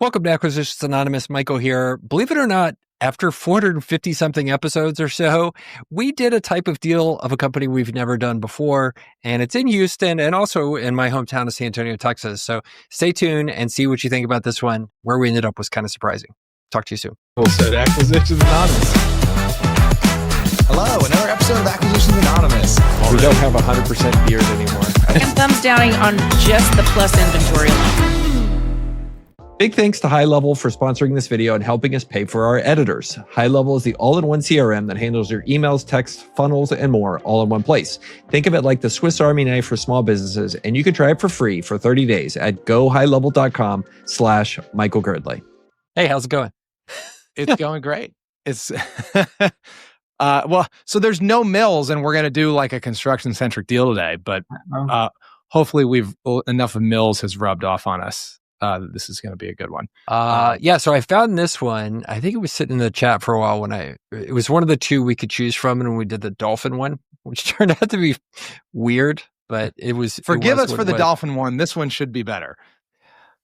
Welcome to Acquisitions Anonymous. Michael here. Believe it or not, after 450 something episodes or so, we did a type of deal of a company we've never done before. And it's in Houston and also in my hometown of San Antonio, Texas. So stay tuned and see what you think about this one. Where we ended up was kind of surprising. Talk to you soon. So Acquisitions Anonymous. Hello, another episode of Acquisitions Anonymous. We don't have 100% beard anymore. And thumbs downing on just the plus inventory line. Big thanks to High Level for sponsoring this video and helping us pay for our editors. High Level is the all-in-one CRM that handles your emails, texts, funnels, and more all in one place. Think of it like the Swiss Army knife for small businesses, and you can try it for free for 30 days at gohighlevel.com/Michael Girdley. Hey, how's it going? It's going great. It's so there's no mills, and we're going to do like a construction-centric deal today, but hopefully enough of mills has rubbed off on us. This is going to be a good one. Yeah, so I found this one. I think it was sitting in the chat for a while it was one of the two we could choose from, and when we did the dolphin one, which turned out to be weird, but it was. Forgive us for the dolphin one. This one should be better.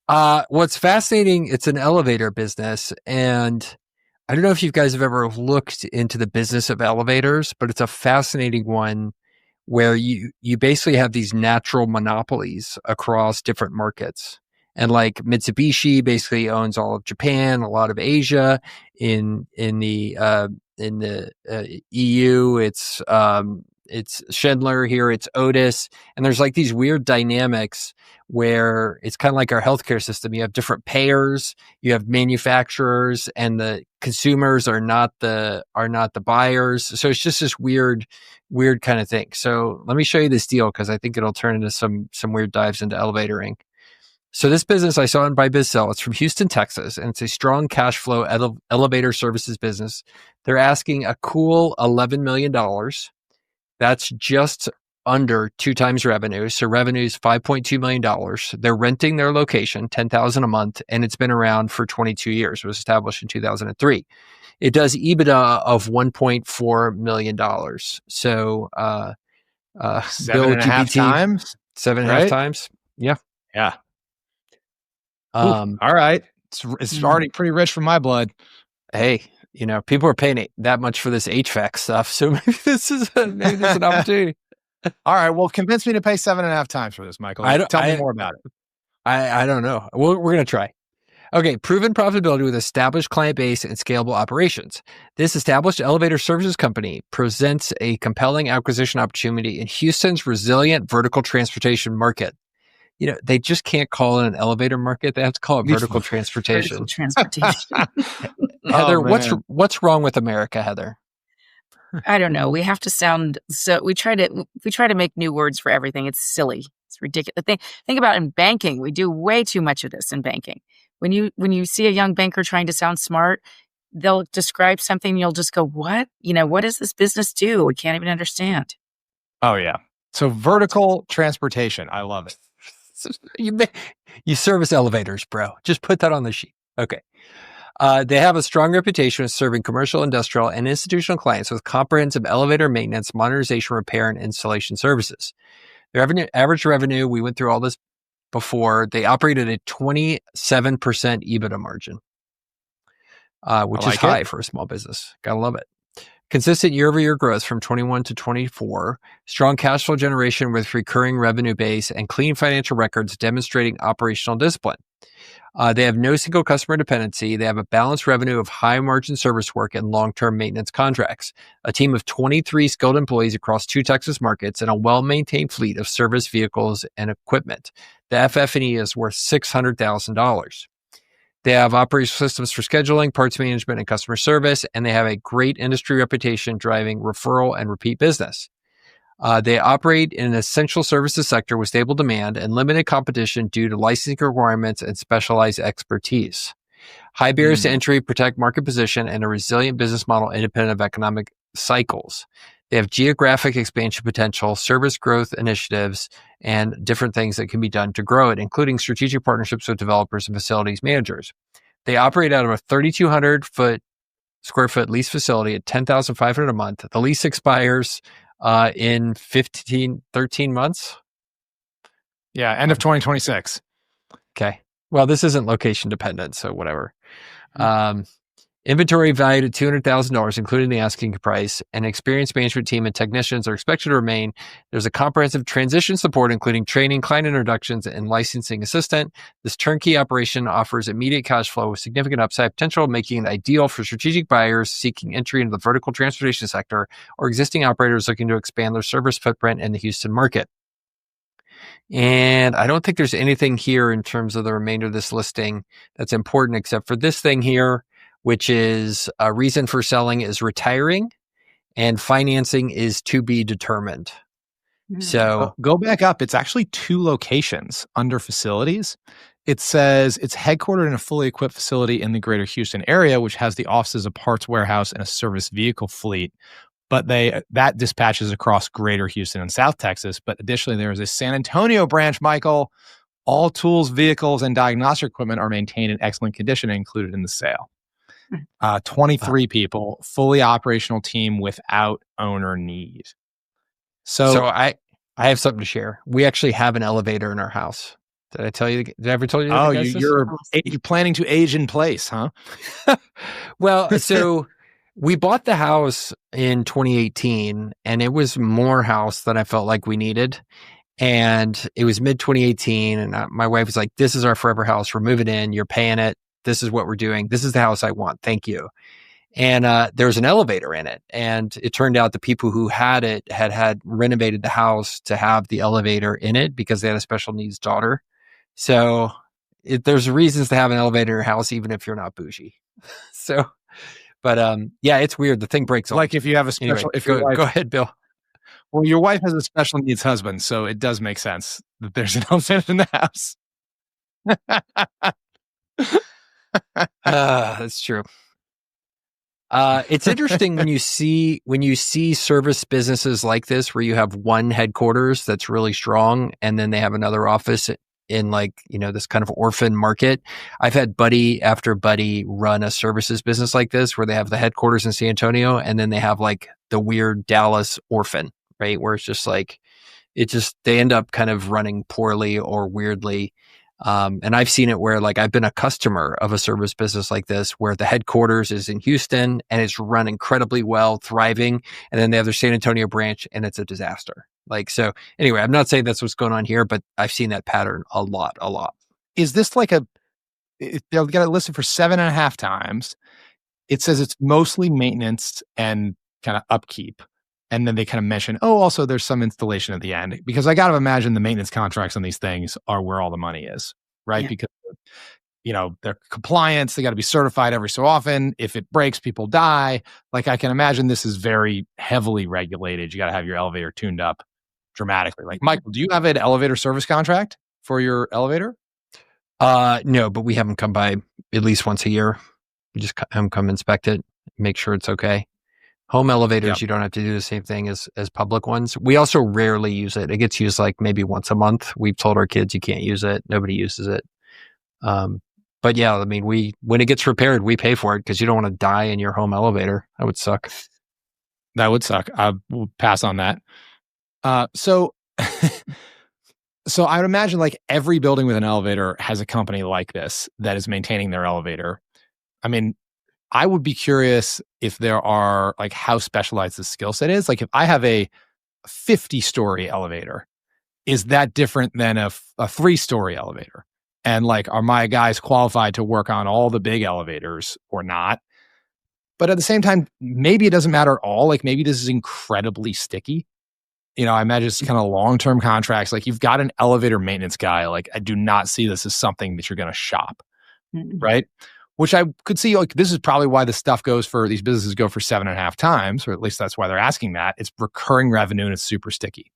What's fascinating, it's an elevator business, and I don't know if you guys have ever looked into the business of elevators, but it's a fascinating one where you basically have these natural monopolies across different markets. And like Mitsubishi basically owns all of Japan, a lot of Asia. In the EU, it's Schindler. Here it's Otis. And there's like these weird dynamics where it's kind of like our healthcare system. You have different payers, you have manufacturers, and the consumers are not the buyers. So it's just this weird kind of thing. So let me show you this deal because I think it'll turn into some weird dives into elevatoring. So this business I saw in by BizSell, it's from Houston, Texas, and it's a strong cash flow elevator services business. They're asking a cool $11 million. That's just under 2 times revenue. So revenue is $5.2 million. They're renting their location, $10,000 a month, and it's been around for 22 years. It was established in 2003. It does EBITDA of $1.4 million. So 7.5 times? 7.5 times? Yeah. Yeah. All right. It's already pretty rich for my blood. Hey, people are paying that much for this HVAC stuff. So maybe this is an opportunity. All right. Well, convince me to pay 7.5 times for this, Michael. Tell me more about it. I don't know. We're going to try. Okay. Proven profitability with established client base and scalable operations. This established elevator services company presents a compelling acquisition opportunity in Houston's resilient vertical transportation market. They just can't call it an elevator market. They have to call it vertical transportation. Vertical transportation. Heather, what's wrong with America, Heather? I don't know. We have to sound so. We try to make new words for everything. It's silly. It's ridiculous. Think about in banking. We do way too much of this in banking. When you see a young banker trying to sound smart, they'll describe something. And you'll just go, "What? What does this business do? We can't even understand." Oh yeah. So vertical transportation. I love it. You service elevators, bro. Just put that on the sheet. Okay. They have a strong reputation of serving commercial, industrial, and institutional clients with comprehensive elevator maintenance, modernization, repair, and installation services. Their average revenue, we went through all this before, they operated at a 27% EBITDA margin, which is high for a small business. Gotta love it. Consistent year-over-year growth from 21 to 24, strong cash flow generation with recurring revenue base, and clean financial records demonstrating operational discipline. They have no single customer dependency. They have a balanced revenue of high-margin service work and long-term maintenance contracts, a team of 23 skilled employees across 2 Texas markets, and a well-maintained fleet of service vehicles and equipment. The FF&E is worth $600,000. They have operational systems for scheduling, parts management, and customer service, and they have a great industry reputation driving referral and repeat business. They operate in an essential services sector with stable demand and limited competition due to licensing requirements and specialized expertise. High barriers to entry, protect market position, and a resilient business model independent of economic cycles. They have geographic expansion potential, service growth initiatives, and different things that can be done to grow it, including strategic partnerships with developers and facilities managers. They operate out of a 3,200 square foot lease facility at $10,500 a month. The lease expires in 13 months. Yeah, end of 2026. Okay. Well, this isn't location dependent, so whatever. Inventory valued at $200,000, including the asking price. An experienced management team and technicians are expected to remain. There's a comprehensive transition support, including training, client introductions, and licensing assistant. This turnkey operation offers immediate cash flow with significant upside potential, making it ideal for strategic buyers seeking entry into the vertical transportation sector or existing operators looking to expand their service footprint in the Houston market. And I don't think there's anything here in terms of the remainder of this listing that's important except for this thing here, which is a reason for selling is retiring and financing is to be determined. So go back up. It's actually 2 locations under facilities. It says it's headquartered in a fully equipped facility in the greater Houston area, which has the offices, a parts warehouse, and a service vehicle fleet. But that dispatches across greater Houston and South Texas. But additionally, there is a San Antonio branch, Michael. All tools, vehicles, and diagnostic equipment are maintained in excellent condition and included in the sale. 23 people, fully operational team without owner need. So I have something to share. We actually have an elevator in our house. Did I tell you? Did I ever tell you? Oh, you're planning to age in place, huh? Well, so we bought the house in 2018 and it was more house than I felt like we needed. And it was mid 2018 and my wife was like, this is our forever house. We're moving in. You're paying it. This is what we're doing. This is the house I want. Thank you. And there was an elevator in it. And it turned out the people who had it had renovated the house to have the elevator in it because they had a special needs daughter. So there's reasons to have an elevator in your house, even if you're not bougie. So, but yeah, it's weird. The thing breaks off. Like if you have a special, anyway, go ahead, Bill. Well, your wife has a special needs husband, so it does make sense that there's an elevator in the house. That's true. It's interesting when you see service businesses like this where you have one headquarters that's really strong and then they have another office in this kind of orphan market. I've had buddy after buddy run a services business like this where they have the headquarters in San Antonio and then they have like the weird Dallas orphan, right? Where it's just like, they end up kind of running poorly or weirdly. And I've seen it where I've been a customer of a service business like this, where the headquarters is in Houston and it's run incredibly well, thriving. And then they have their San Antonio branch and it's a disaster. So anyway, I'm not saying that's what's going on here, but I've seen that pattern a lot. Is this they've got it listed for 7.5 times. It says it's mostly maintenance and kind of upkeep. And then they kind of mention, also there's some installation at the end, because I got to imagine the maintenance contracts on these things are where all the money is, right? Yeah. Because, they're compliance, they got to be certified every so often. If it breaks, people die. I can imagine this is very heavily regulated. You got to have your elevator tuned up dramatically. Michael, do you have an elevator service contract for your elevator? No, but we have them come by at least once a year. We just have them come inspect it, make sure it's okay. Home elevators, yep. You don't have to do the same thing as public ones. We also rarely use it. It gets used maybe once a month. We've told our kids you can't use it. Nobody uses it. But yeah, when it gets repaired, we pay for it because you don't want to die in your home elevator. That would suck. That would suck. I will pass on that. So I would imagine every building with an elevator has a company like this that is maintaining their elevator. I mean, I would be curious if there are how specialized the skill set is. If I have a 50-story elevator, is that different than a 3-story elevator? And are my guys qualified to work on all the big elevators or not? But at the same time, maybe it doesn't matter at all. Maybe this is incredibly sticky. I imagine it's kind of long-term contracts. You've got an elevator maintenance guy. I do not see this as something that you're going to shop, right? Which I could see, this is probably why these businesses go for 7.5 times, or at least that's why they're asking that. It's recurring revenue and it's super sticky.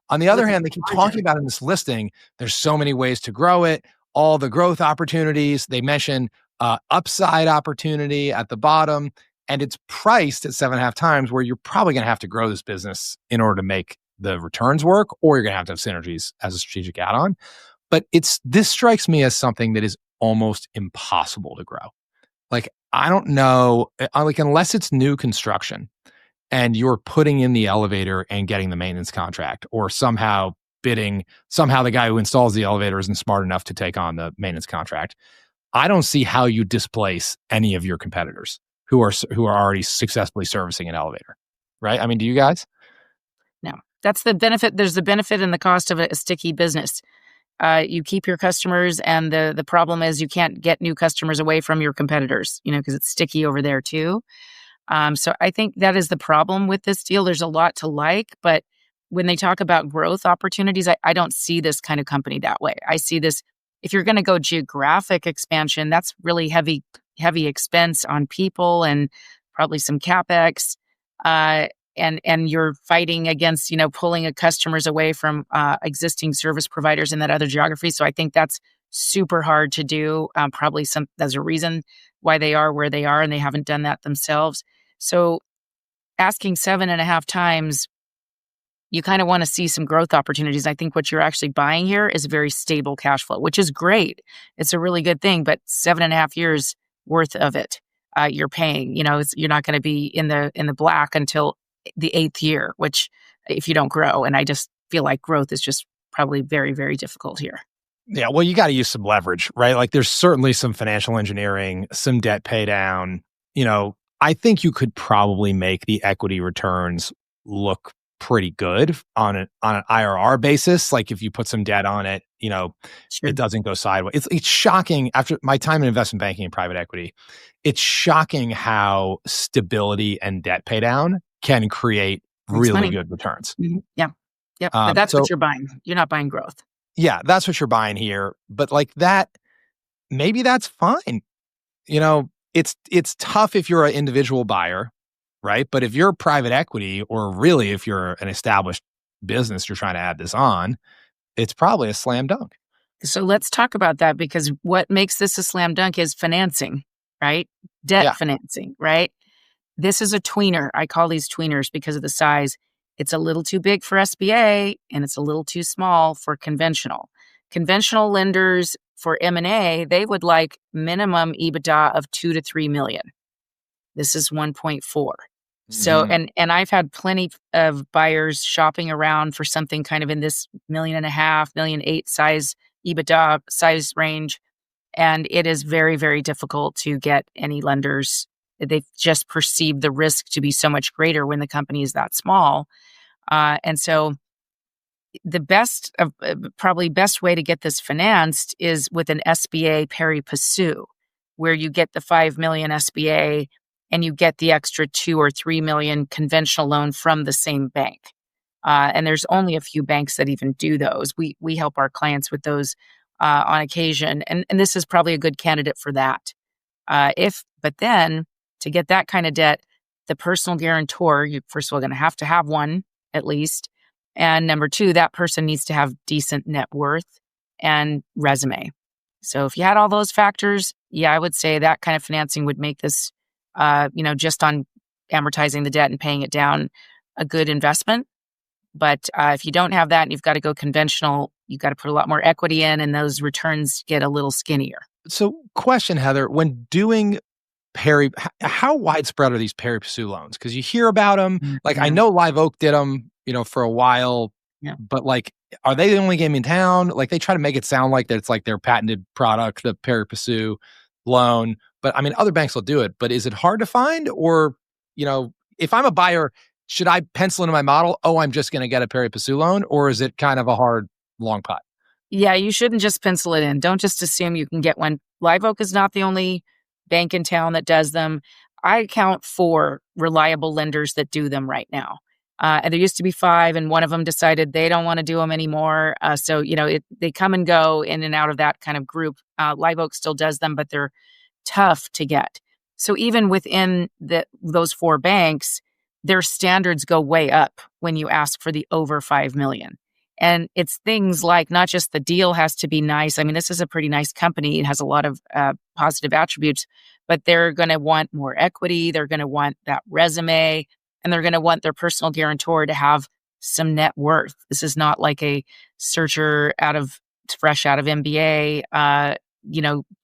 On the other hand, they keep talking about in this listing, there's so many ways to grow it, all the growth opportunities. They mention upside opportunity at the bottom, and it's priced at 7.5 times, where you're probably going to have to grow this business in order to make the returns work, or you're going to have synergies as a strategic add-on. But this strikes me as something that is almost impossible to grow. I don't know, unless it's new construction and you're putting in the elevator and getting the maintenance contract, or somehow bidding. Somehow the guy who installs the elevator isn't smart enough to take on the maintenance contract. I don't see how you displace any of your competitors who are already successfully servicing an elevator, right? I mean, do you guys? No, that's the benefit. There's the benefit and the cost of a sticky business. You keep your customers, and the problem is you can't get new customers away from your competitors, because it's sticky over there too. So I think that is the problem with this deal. There's a lot to like, but when they talk about growth opportunities, I don't see this kind of company that way. I see this, if you're going to go geographic expansion, that's really heavy expense on people and probably some CapEx. And you're fighting against, pulling customers away from existing service providers in that other geography. So I think that's super hard to do. Probably there's a reason why they are where they are, and they haven't done that themselves. So asking 7.5 times, you kind of want to see some growth opportunities. I think what you're actually buying here is very stable cash flow, which is great. It's a really good thing, but 7.5 years worth of it, you're paying. You're not going to be in the black until the 8th year, which if you don't grow, and I just feel like growth is just probably very, very difficult here. Yeah, well, you got to use some leverage, right? Like there's certainly some financial engineering, some debt pay down. I think you could probably make the equity returns look pretty good on an IRR basis. Like if you put some debt on it, Sure. it doesn't go sideways. It's shocking. After my time in investment banking and private equity, it's shocking how stability and debt pay down can create really good returns. Mm-hmm. Yeah. Yep. But that's what you're buying. You're not buying growth. Yeah, that's what you're buying here. But like that, maybe that's fine. It's tough if you're an individual buyer, right? But if you're private equity, or really if you're an established business, you're trying to add this on, it's probably a slam dunk. So let's talk about that, because what makes this a slam dunk is financing, right? Debt financing, right? This is a tweener. I call these tweeners because of the size. It's a little too big for SBA, and it's a little too small for conventional. Conventional lenders for M&A, they would like minimum EBITDA of 2 to 3 million. This is 1.4. So, and I've had plenty of buyers shopping around for something kind of in this 1.5 million, 1.8 million size EBITDA size range. And it is very, very difficult to get any lenders. They just perceive the risk to be so much greater when the company is that small. And so the probably best way to get this financed is with an SBA pari passu, where you get the 5 million SBA and you get the extra 2 or 3 million conventional loan from the same bank. And there's only a few banks that even do those. We help our clients with those on occasion, and this is probably a good candidate for that. But then to get that kind of debt, the personal guarantor, you first of all going to have one at least, and number 2, that person needs to have decent net worth and resume. So if you had all those factors, I would say that kind of financing would make this, just on amortizing the debt and paying it down, a good investment. But if you don't have that and you've got to go conventional, you've got to put a lot more equity in, and those returns get a little skinnier. So question, Heather, when doing how widespread are these pari passu loans? Because you hear about them. Like I know Live Oak did them, for a while. Yeah. But like, are they the only game in town? Like they try to make it sound like that it's like their patented product, the pari passu loan. But I mean, other banks will do it. But is it hard to find? Or, if I'm a buyer, should I pencil into my model, I'm just going to get a pari passu loan? Or is it kind of a hard, long pot? Yeah, you shouldn't just pencil it in. Don't just assume you can get one. Live Oak is not the only bank in town that does them. I count 4 reliable lenders that do them right now. And there used to be 5, and one of them decided they don't want to do them anymore. So, they come and go in and out of that kind of group. Live Oak still does them, but they're tough to get. So even within those 4 banks, their standards go way up when you ask for the over 5 million. And it's things like not just the deal has to be nice. I mean, this is a pretty nice company. It has a lot of positive attributes, but they're going to want more equity. They're going to want that resume, and they're going to want their personal guarantor to have some net worth. This is not like a searcher fresh out of MBA,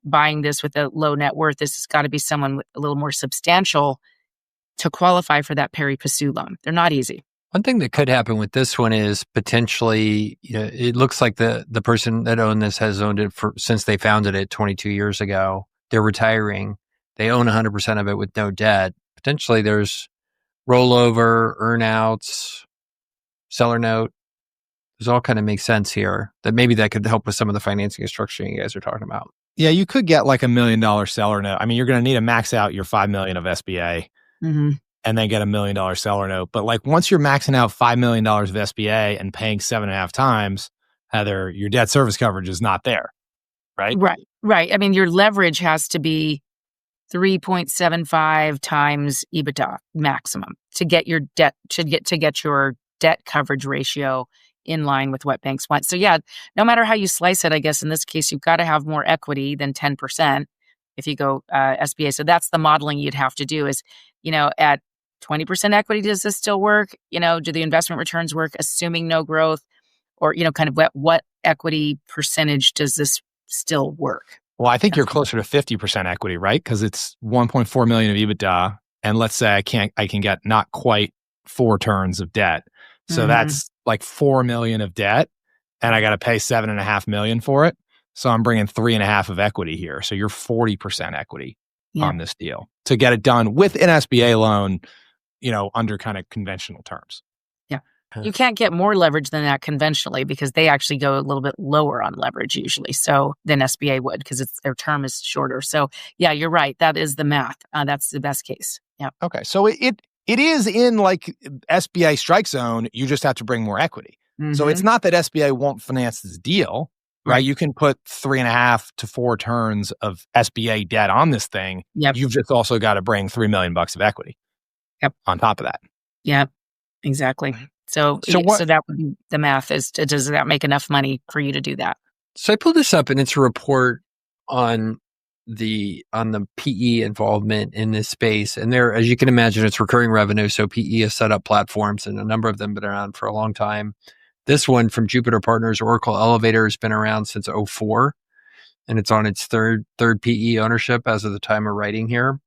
buying this with a low net worth. This has got to be someone with a little more substantial to qualify for that pari passu loan. They're not easy. One thing that could happen with this one is potentially, it looks like the person that owned this has owned it since they founded it 22 years ago. They're retiring. They own 100% of it with no debt. Potentially there's rollover, earnouts, seller note. Those all kind of make sense here. That maybe that could help with some of the financing and structuring you guys are talking about. Yeah, you could get like $1 million seller note. I mean, you're going to need to max out your $5 million of SBA. Mm-hmm. And then get $1 million seller note. But like once you're maxing out $5 million of SBA and paying 7.5 times, Heather, your debt service coverage is not there, right? Right. I mean, your leverage has to be 3.75 times EBITDA maximum to get your debt your debt coverage ratio in line with what banks want. So yeah, no matter how you slice it, I guess in this case you've got to have more equity than 10% if you go SBA. So that's the modeling you'd have to do is, at 20% equity, does this still work? Do the investment returns work assuming no growth? Or, kind of what equity percentage does this still work? Well, I think you're closer to 50% equity, right? Because it's 1.4 million of EBITDA. And let's say I can get not quite 4 turns of debt. So that's like 4 million of debt. And I got to pay 7.5 million for it. So I'm bringing 3.5 of equity here. So you're 40% equity on this deal to get it done with an SBA loan, under kind of conventional terms. Yeah. You can't get more leverage than that conventionally because they actually go a little bit lower on leverage usually. So than SBA would because their term is shorter. So yeah, you're right. That is the math. That's the best case. Yeah. Okay. So it is in like SBA strike zone. You just have to bring more equity. Mm-hmm. So it's not that SBA won't finance this deal, right? You can put 3.5 to 4 turns of SBA debt on this thing. Yep. You've just also got to bring $3 million of equity. Yep. On top of that. Yeah, exactly. So that would be the math is, does that make enough money for you to do that? So I pulled this up and it's a report on the PE involvement in this space. And there, as you can imagine, it's recurring revenue. So PE has set up platforms and a number of them have been around for a long time. This one from Jupiter Partners, Oracle Elevator, has been around since 2004. And it's on its third PE ownership as of the time of writing here.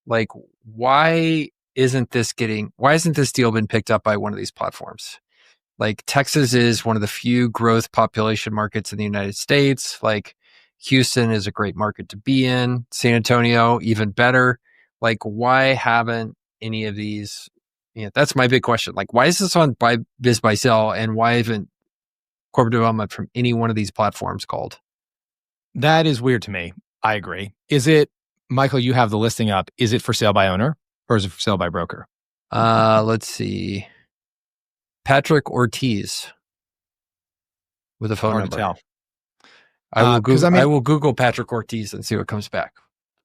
Like, why isn't this deal been picked up by one of these platforms? Like Texas is one of the few growth population markets in the United States. Like Houston is a great market to be in. San Antonio, even better. Like why haven't any of these, that's my big question. Like why is this on Buy Biz Buy Sell and why haven't corporate development from any one of these platforms called? That is weird to me. I agree. Is it, Michael, you have the listing up. Is it for sale by owner? Or is it for sale by broker? Let's see. Patrick Ortiz with a phone Hard number. to tell. I will Google Patrick Ortiz and see what comes back.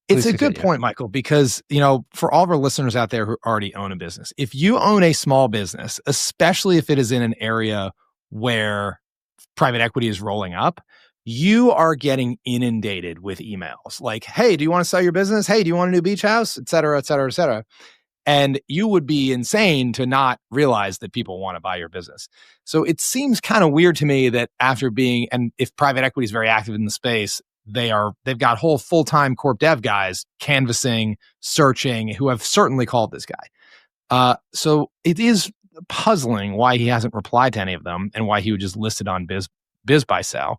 It's a good point, Michael, because, for all of our listeners out there who already own a business, if you own a small business, especially if it is in an area where private equity is rolling up, you are getting inundated with emails like, hey, do you want to sell your business? Hey, do you want a new beach house? Et cetera, et cetera, et cetera. And you would be insane to not realize that people want to buy your business. So it seems kind of weird to me that and if private equity is very active in the space, they've got whole full-time corp dev guys canvassing, searching, who have certainly called this guy. So it is puzzling why he hasn't replied to any of them and why he would just list it on Biz Buy Sell.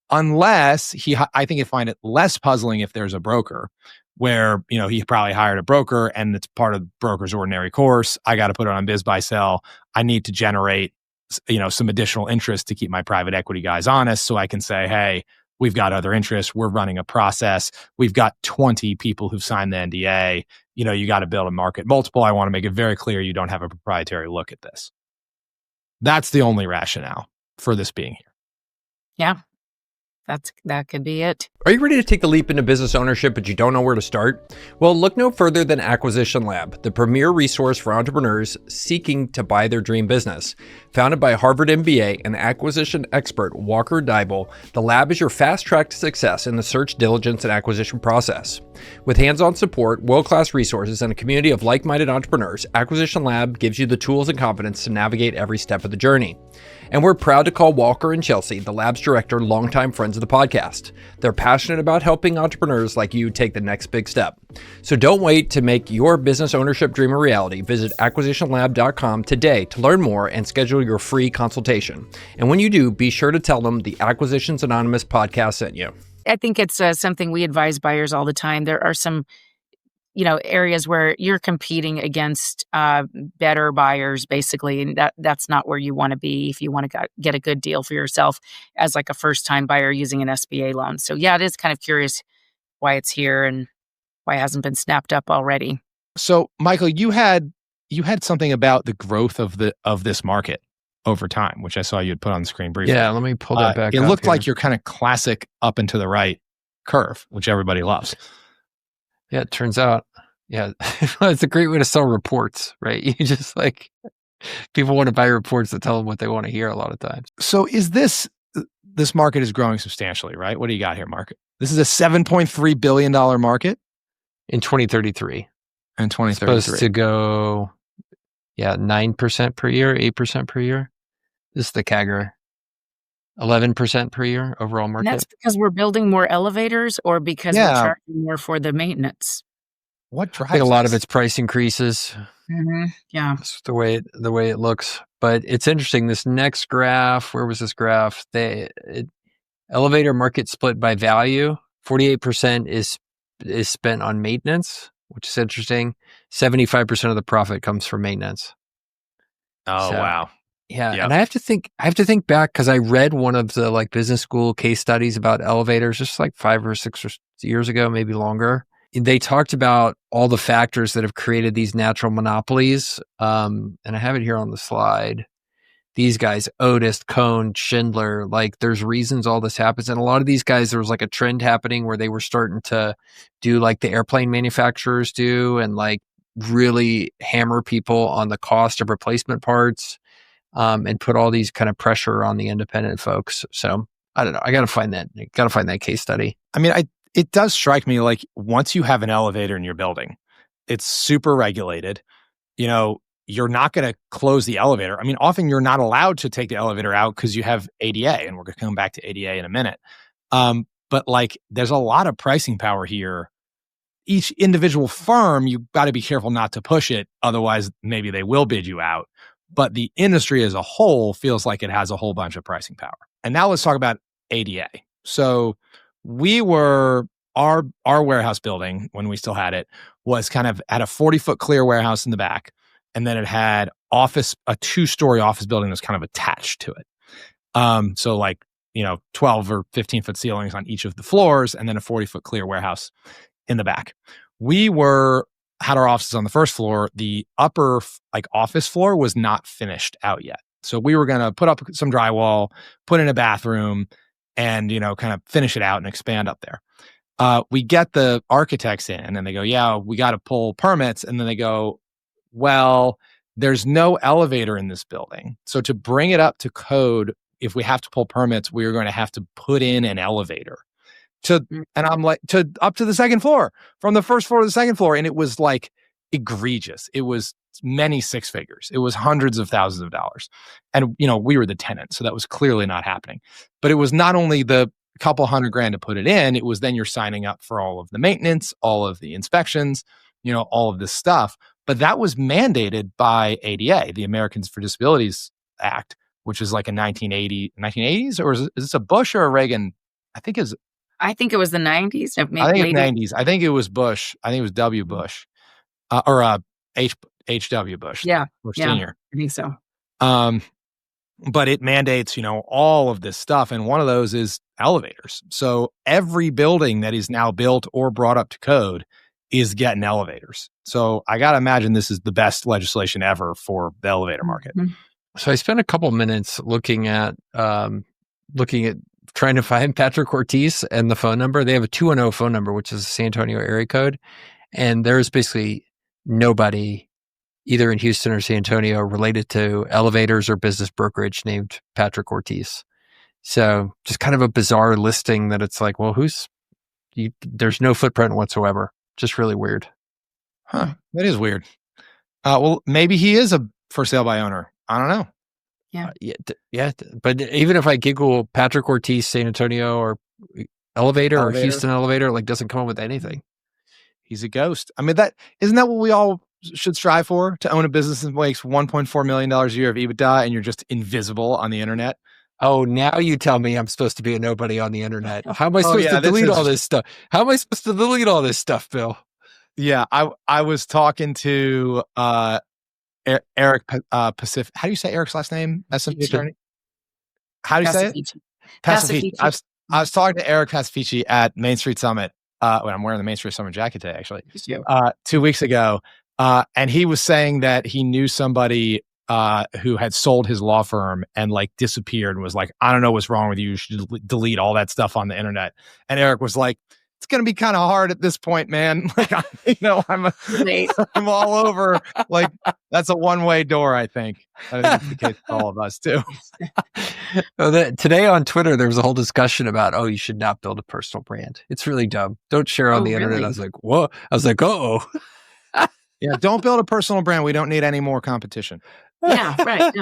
Unless I think you'd find it less puzzling if there's a broker where, he probably hired a broker and it's part of the broker's ordinary course. I got to put it on Biz Buy Sell. I need to generate, some additional interest to keep my private equity guys honest. So I can say, hey, we've got other interests. We're running a process. We've got 20 people who've signed the NDA. You got to build a market multiple. I want to make it very clear you don't have a proprietary look at this. That's the only rationale for this being here. Yeah. That could be it. Are you ready to take the leap into business ownership, but you don't know where to start? Well, look no further than Acquisition Lab, the premier resource for entrepreneurs seeking to buy their dream business. Founded by Harvard MBA and acquisition expert Walker Deibel, the lab is your fast track to success in the search, diligence, and acquisition process. With hands-on support, world-class resources, and a community of like-minded entrepreneurs, Acquisition Lab gives you the tools and confidence to navigate every step of the journey. And we're proud to call Walker and Chelsea, the lab's director, longtime friends of the podcast. They're passionate about helping entrepreneurs like you take the next big step. So don't wait to make your business ownership dream a reality. Visit acquisitionlab.com today to learn more and schedule your free consultation. And when you do, be sure to tell them the Acquisitions Anonymous podcast sent you. I think it's something we advise buyers all the time. There are some areas where you're competing against better buyers, basically, and that's not where you want to be if you want to get a good deal for yourself as like a first-time buyer using an SBA loan. So yeah, it is kind of curious why it's here and why it hasn't been snapped up already. So, Michael, you had something about the growth of this market over time, which I saw you had put on the screen briefly. Yeah, let me pull that back up. It looked here. like your kind of classic up and to the right curve, which everybody loves. Yeah, it turns out, it's a great way to sell reports, right? You just people want to buy reports that tell them what they want to hear a lot of times. So is this market is growing substantially, right? What do you got here, Mark? This is a $7.3 billion market? In 2033. In 2033. Supposed to go, 9% per year, 8% per year. This is the CAGR. 11% per year overall market. And that's because we're building more elevators or because we're charging more for the maintenance? What drives I think a lot of it's price increases. Mm-hmm. Yeah. That's the way it looks. But it's interesting. This next graph, where was this graph? Elevator market split by value. 48% is spent on maintenance, which is interesting. 75% of the profit comes from maintenance. Oh, wow. Yeah. Yep. And I have to think back because I read one of the business school case studies about elevators just 5 or 6 years ago, maybe longer. They talked about all the factors that have created these natural monopolies. And I have it here on the slide. These guys, Otis, Cone, Schindler, there's reasons all this happens. And a lot of these guys, there was a trend happening where they were starting to do the airplane manufacturers do and really hammer people on the cost of replacement parts and put all these kind of pressure on the independent folks. So I don't know. I got to find that case study. I mean, it does strike me once you have an elevator in your building, it's super regulated. You're not going to close the elevator. I mean, often you're not allowed to take the elevator out because you have ADA, and we're going to come back to ADA in a minute. But there's a lot of pricing power here. Each individual firm, you've got to be careful not to push it. Otherwise, maybe they will bid you out. But the industry as a whole feels like it has a whole bunch of pricing power. And now let's talk about ADA. So our warehouse building, when we still had it, was kind of at a 40-foot clear warehouse in the back. And then it had a 2-story office building that was kind of attached to it. 12 or 15-foot ceilings on each of the floors, and then a 40-foot clear warehouse in the back. We had our offices on the first floor. The upper office floor was not finished out yet. So we were going to put up some drywall, put in a bathroom, and kind of finish it out and expand up there. We get the architects in and they go, yeah, we got to pull permits. And then they go, well, there's no elevator in this building. So to bring it up to code, if we have to pull permits, we are going to have to put in an elevator and I'm up to the second floor, from the first floor to the second floor. And it was egregious. It was many 6 figures. It was hundreds of thousands of dollars. And, we were the tenant. So that was clearly not happening. But it was not only the couple $100,000 to put it in, it was then you're signing up for all of the maintenance, all of the inspections, all of this stuff. But that was mandated by ADA, the Americans for Disabilities Act, which is a 1980s, or is this a Bush or a Reagan? I think it was the 90s. I think it's 90s. I think it was Bush. I think it was W. Bush or H.W. Bush. Yeah. Bush Sr. I think so. But it mandates, all of this stuff. And one of those is elevators. So every building that is now built or brought up to code is getting elevators. So I got to imagine this is the best legislation ever for the elevator market. Mm-hmm. So I spent a couple minutes looking at trying to find Patrick Ortiz and the phone number. They have a 210 phone number, which is a San Antonio area code. And there's basically nobody either in Houston or San Antonio related to elevators or business brokerage named Patrick Ortiz. So just kind of a bizarre listing that it's there's no footprint whatsoever. Just really weird. Huh. That is weird. Well, maybe he is a for sale by owner. I don't know. But even if I Google Patrick Ortiz, San Antonio, or elevator, or Houston elevator, like doesn't come up with anything. He's a ghost. I mean, isn't that what we all should strive for? To own a business that makes $1.4 million a year of EBITDA, and you're just invisible on the internet. Oh, now you tell me I'm supposed to be a nobody on the internet. How am I supposed to delete all this stuff? How am I supposed to delete all this stuff, Bill? Yeah, I was talking to Eric Pacific. How do you say Eric's last name? SME attorney. How do you say it? Pacifici. I was talking to Eric Pacifici at Main Street Summit. When I'm wearing the Main Street Summit jacket today, actually, 2 weeks ago, and he was saying that he knew somebody who had sold his law firm and like disappeared and was like, I don't know what's wrong with you. You should delete all that stuff on the internet. And Eric was like, it's going to be kind of hard at this point, man. Like, I'm all over. Like, that's a one-way door, I think. I think it's the case for all of us, too. Today on Twitter, there was a whole discussion about, you should not build a personal brand. It's really dumb. Don't share on the internet. I was like, whoa. I was like, uh-oh. Yeah, don't build a personal brand. We don't need any more competition. Yeah, right.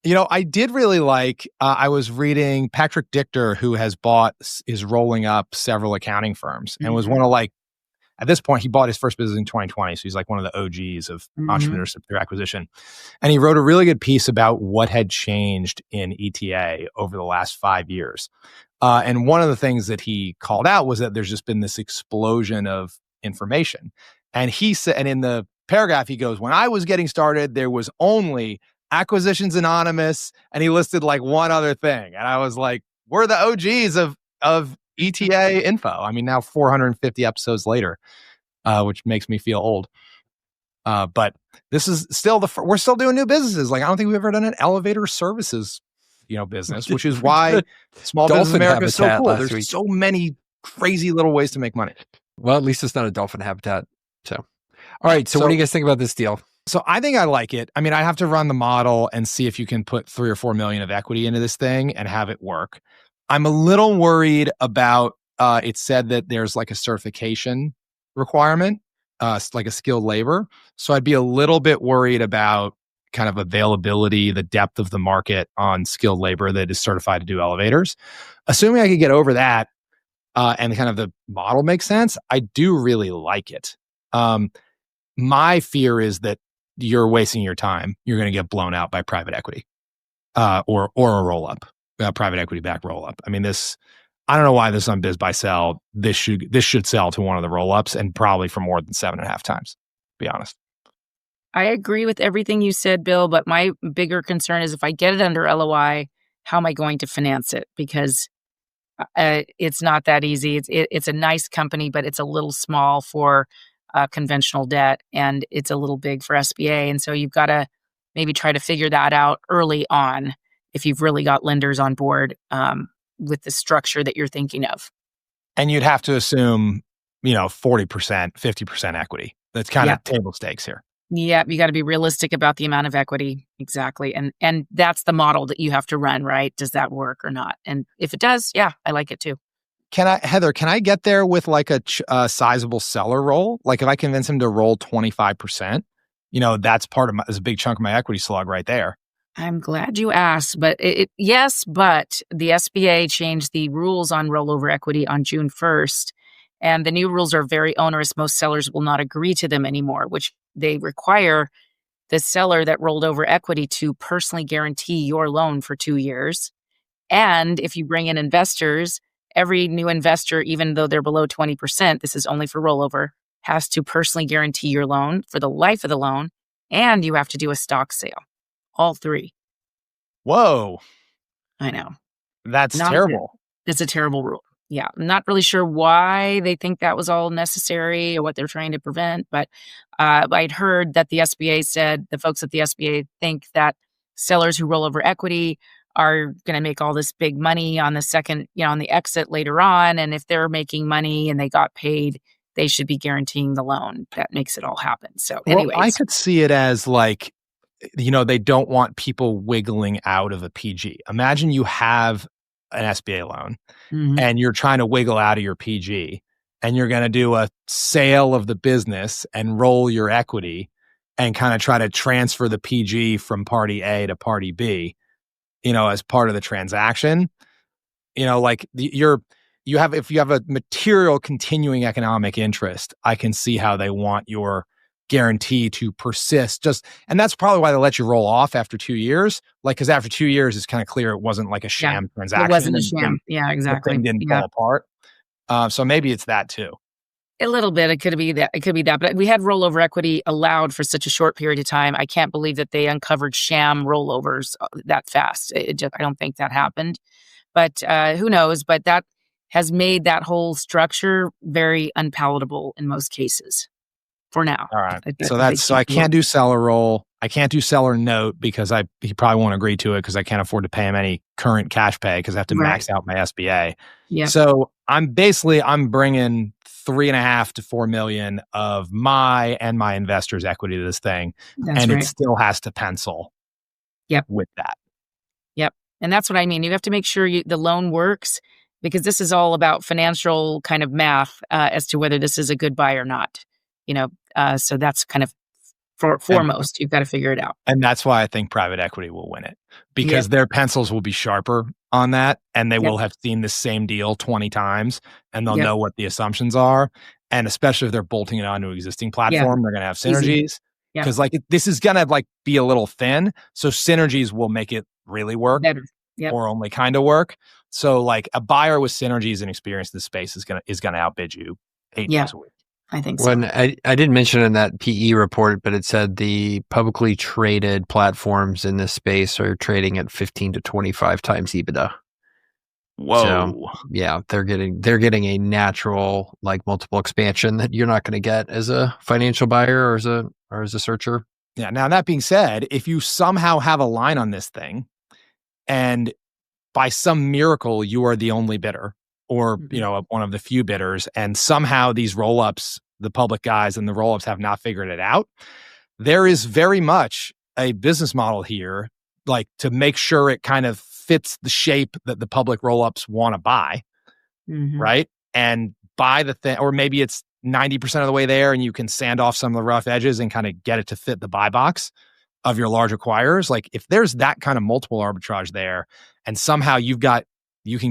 No. I did really like, I was reading Patrick Dichter, who is rolling up several accounting firms and was one of at this point, he bought his first business in 2020. So he's like one of the OGs of entrepreneurship through acquisition. And he wrote a really good piece about what had changed in ETA over the last 5 years. And one of the things that he called out was that there's just been this explosion of information. And he said, and in the paragraph, he goes, when I was getting started, there was only Acquisitions Anonymous, and he listed like one other thing. And I was like, we're the OGs of ETA info. I mean, now 450 episodes later, which makes me feel old. But this is still we're still doing new businesses. Like, I don't think we've ever done an elevator services, business, which is why Small Business America is so cool. There's so many crazy little ways to make money. Well, at least it's not a dolphin habitat. So, all right. So what do you guys think about this deal? So I think I like it. I mean, I have to run the model and see if you can put 3 or 4 million of equity into this thing and have it work. I'm a little worried about, it said that there's like a certification requirement, like a skilled labor. So I'd be a little bit worried about kind of availability, the depth of the market on skilled labor that is certified to do elevators. Assuming I could get over that, and kind of the model makes sense, I do really like it. My fear is that you're wasting your time. You're going to get blown out by private equity, or a roll up, private equity backed roll up. I mean, I don't know why this is on Biz Buy Sell. This should sell to one of the roll ups, and probably for more than 7.5 times. To be honest. I agree with everything you said, Bill, but my bigger concern is if I get it under LOI, how am I going to finance it? Because it's not that easy. It's a nice company, but it's a little small for conventional debt, and it's a little big for SBA. And so you've got to maybe try to figure that out early on if you've really got lenders on board with the structure that you're thinking of. And you'd have to assume, 40%, 50% equity. That's kind of table stakes here. Yeah, you got to be realistic about the amount of equity. Exactly. And that's the model that you have to run, right? Does that work or not? And if it does, yeah, I like it too. Heather, can I get there with like a sizable seller roll? Like if I convince him to roll 25%, that's that's a big chunk of my equity slug right there. I'm glad you asked, but yes, but the SBA changed the rules on rollover equity on June 1st. And the new rules are very onerous. Most sellers will not agree to them anymore, which they require the seller that rolled over equity to personally guarantee your loan for 2 years. And if you bring in investors, every new investor, even though they're below 20%, this is only for rollover, has to personally guarantee your loan for the life of the loan. And you have to do a stock sale. All 3. Whoa. I know. That's terrible. It's a terrible rule. Yeah. I'm not really sure why they think that was all necessary or what they're trying to prevent. But I'd heard that the SBA said, the folks at the SBA think that sellers who roll over equity are going to make all this big money on the second, on the exit later on. And if they're making money and they got paid, they should be guaranteeing the loan. That makes it all happen. So anyways. Well, I could see it as like, they don't want people wiggling out of a PG. Imagine you have an SBA loan and you're trying to wiggle out of your PG, and you're going to do a sale of the business and roll your equity and kind of try to transfer the PG from party A to party B. as part of the transaction, like if you have a material continuing economic interest, I can see how they want your guarantee to persist. And that's probably why they let you roll off after 2 years. Like, because after 2 years, it's kind of clear it wasn't like a sham transaction. It wasn't a sham. Yeah, exactly. The thing didn't fall apart. So maybe it's that too. A little bit. It could be that. But we had rollover equity allowed for such a short period of time. I can't believe that they uncovered sham rollovers that fast. I don't think that happened. But who knows? But that has made that whole structure very unpalatable in most cases. For now. All right. So I can't do seller roll. I can't do seller note because he probably won't agree to it because I can't afford to pay him any current cash pay because I have to max out my SBA. Yeah. So I'm bringing 3.5 to 4 million of my investors' equity to this thing. It still has to pencil. With that. Yep. And that's what I mean. You have to make sure the loan works because this is all about financial kind of math as to whether this is a good buy or not. So that's kind of foremost. You've got to figure it out. And that's why I think private equity will win it because their pencils will be sharper on that and they will have seen the same deal 20 times and they'll know what the assumptions are. And especially if they're bolting it onto an existing platform, they're going to have synergies because this is going to be a little thin. So synergies will make it really work or only kind of work. So a buyer with synergies and experience in the space is going to outbid you 8 days a week. I think so. I didn't mention in that PE report, but it said the publicly traded platforms in this space are trading at 15 to 25 times EBITDA. Whoa. So, yeah, they're getting a natural multiple expansion that you're not going to get as a financial buyer or as a searcher. Yeah. Now, that being said, if you somehow have a line on this thing and by some miracle you are the only bidder, or, one of the few bidders, and somehow these roll-ups, the public guys and the roll-ups have not figured it out, there is very much a business model here, to make sure it kind of fits the shape that the public roll-ups want to buy, right? And buy the thing, or maybe it's 90% of the way there and you can sand off some of the rough edges and kind of get it to fit the buy box of your large acquirers. If there's that kind of multiple arbitrage there, and somehow you can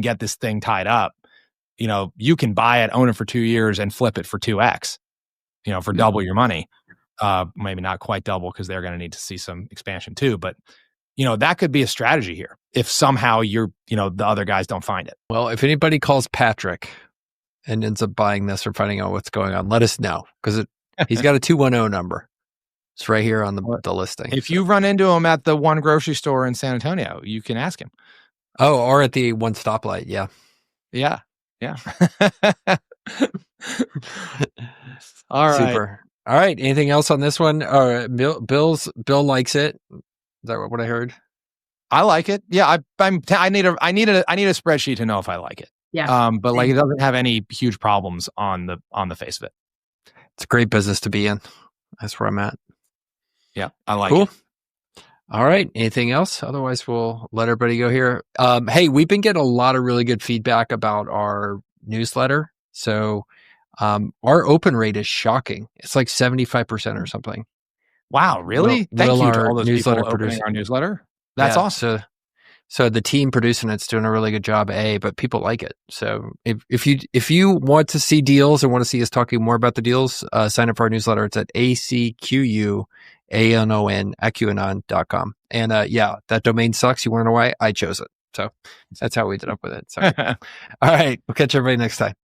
get this thing tied up, you can buy it, own it for 2 years and flip it for 2x, for double your money. Maybe not quite double because they're going to need to see some expansion too. But, that could be a strategy here if somehow the other guys don't find it. Well, if anybody calls Patrick and ends up buying this or finding out what's going on, let us know because he's got a 210 number. It's right here on the listing. If you run into him at the one grocery store in San Antonio, you can ask him. Oh, or at the one stoplight. Yeah. Yeah. Yeah. All right. Super. All right. Anything else on this one? Bill likes it. Is that what I heard? I like it. Yeah. I need a spreadsheet to know if I like it. Yeah. But it doesn't have any huge problems on the face of it. It's a great business to be in. That's where I'm at. Yeah. I like it. Cool. All right. Anything else? Otherwise, we'll let everybody go here. Hey, we've been getting a lot of really good feedback about our newsletter. So our open rate is shocking. It's 75% or something. Wow, really? Thank you to all those newsletter people opening our newsletter. That's awesome. So the team producing it's doing a really good job, but people like it. So if you want to see deals or want to see us talking more about the deals, sign up for our newsletter. It's at AQUAnon.com. And that domain sucks. You want to know why? I chose it. So that's how we ended up with it. Sorry. All right. We'll catch everybody next time.